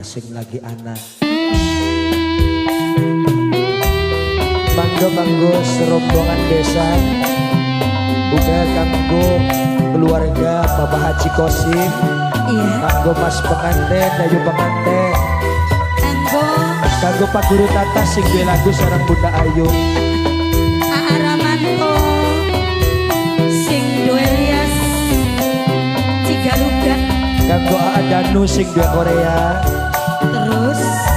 sing lagi anak banggo serombongan desa uga kanggo keluarga Bapak Haji Kosim, kanggo Mas pengantin, Ayu pengantin, kanggo Pak Guru Tata sing duwe lagu sareng Bunda Ayu, Aramanto sing duwe rias Cigaluga, kanggo Adanu sing duwe Korea,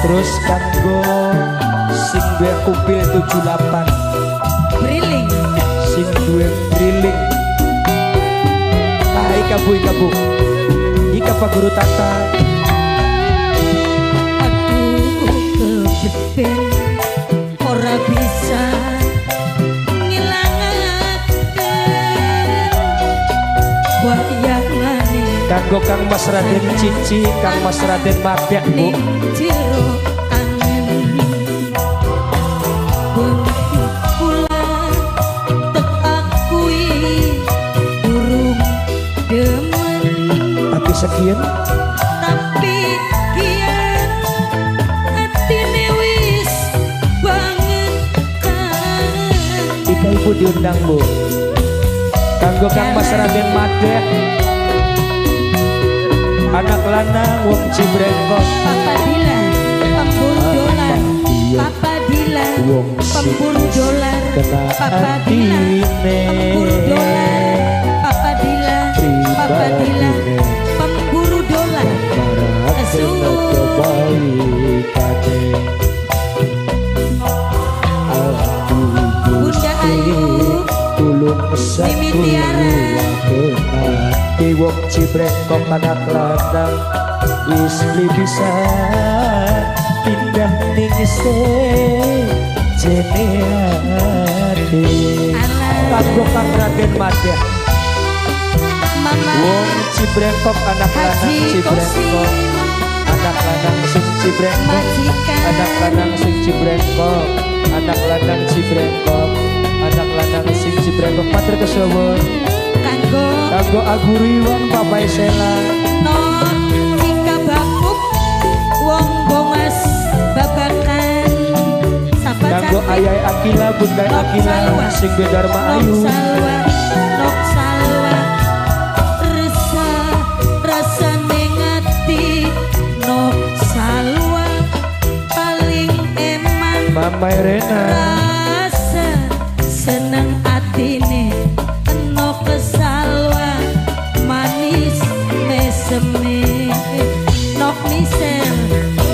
terus kanggo sing duwe Kupil 78 Briling, sing duwe Briling. Ah ika bu ika Pak Guru Tata. aduh kebeben ora bisa ngilangaken wayangane Kanggo Kang Mas Raden Cici, Kang Mas Raden Mapyak bu. ning jero angin bengi kula tek akui durung demen Tapi sekian tapi kian atine wis banget kan ika ibu diundang bu. Kanggo Kang Mas Raden Madek, anak lanang wong Cibrengkok, Papa Dila pemburu dolar, Papa Dila wong pemburu dolar, kena Papa Dila pemburu dolar, Papa Dila pemburu dolar. Bunda Ayu tulung Mimi Tiara di wong Cibrengkok anak lanang wis bisa pindah ning jene ati kanggo Kang Raden Madya Mama wong Cibrengkok anak lanang Haji Cibrengkok Kosim anak lanang sing Cibrengkok majikan anak lanang sing Cibrengkok anak lanang Cibrengkok anak lanang sing Cibrengkok matur kesuwun kanggo aguri wong Bapak Sela non jika bapuk wong bongas babakan sapa kanggo cantik Ayai Akila Bunda Nok Akila Salwa. sing duwe Dharma Ayu Nok salwa rasa ngati Nok salwa paling eman Mama Irena rasa seneng atine Nok salwa manis meseme Nok misel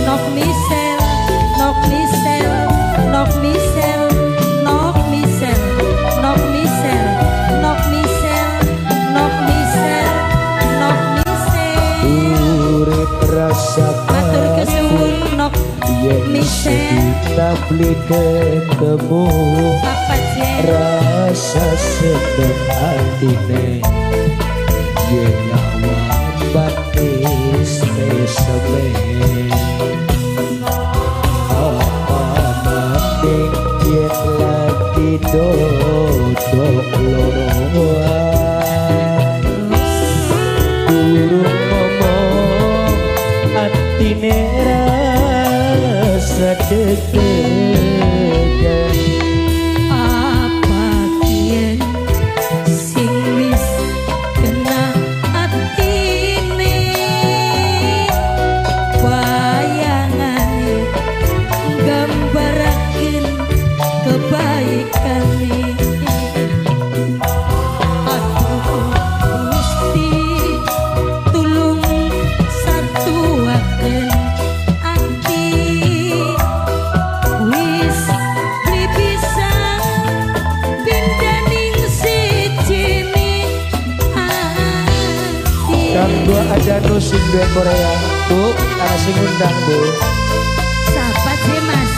Nok misel Nok misel Nok misel Nok misel Nok misel Nok misel Nok misel Nok misel urip rasa matur kesuwun Nok yen misel kita beli ketemu Papa Jen rasa seneng atine yen nyawa batis meseme apa mending yen lagi dodok loroan durung ngomong atine rasa deg-degan apa kien sing wis kena atine bayangane gambaraken kebaikane aduh Gusti tulung satuaken ati wis beli pisang pindah ning sijine ati kanggo Adanu sing duwe Korea bu ana sing undang bu sapa sih mas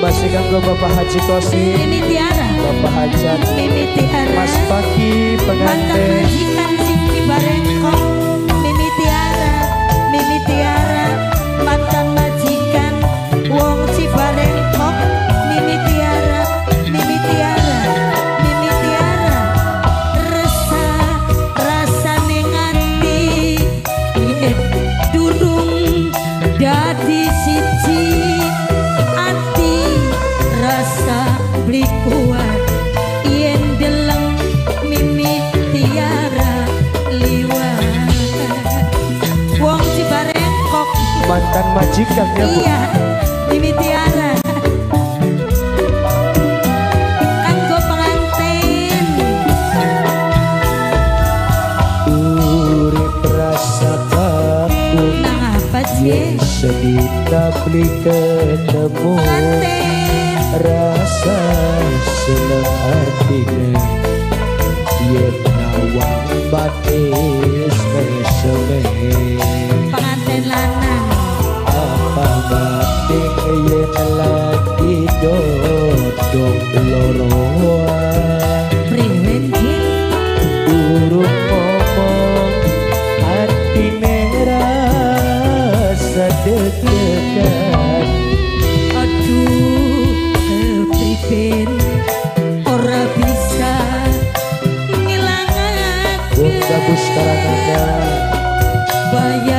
masih kanggo Bapak Haji Kosim Mimi Tiara Bapak Hajat Mimi Tiara Mas Paki mantan pengantin majikan sing di Barengkok Mimi Tiara mantan majikan wong Cibarengkok Mimi Tiara Mimi Tiara mantan majikan ya Bu. Iya, dimitiara. Kanggo pengantin. Urip rasa kaku Nang apa sih? sedih tak beli ketemu. Pengantin. Rasa seneng artinya yen nawang batis meseme. Pengantin lanang. Apa batik yen lagi dodong loroan. Priwenji. Urut ngomong artine rasa deg-degan. Aduh, kepriben ora bisa Bung ngilangake gabus karangan bayang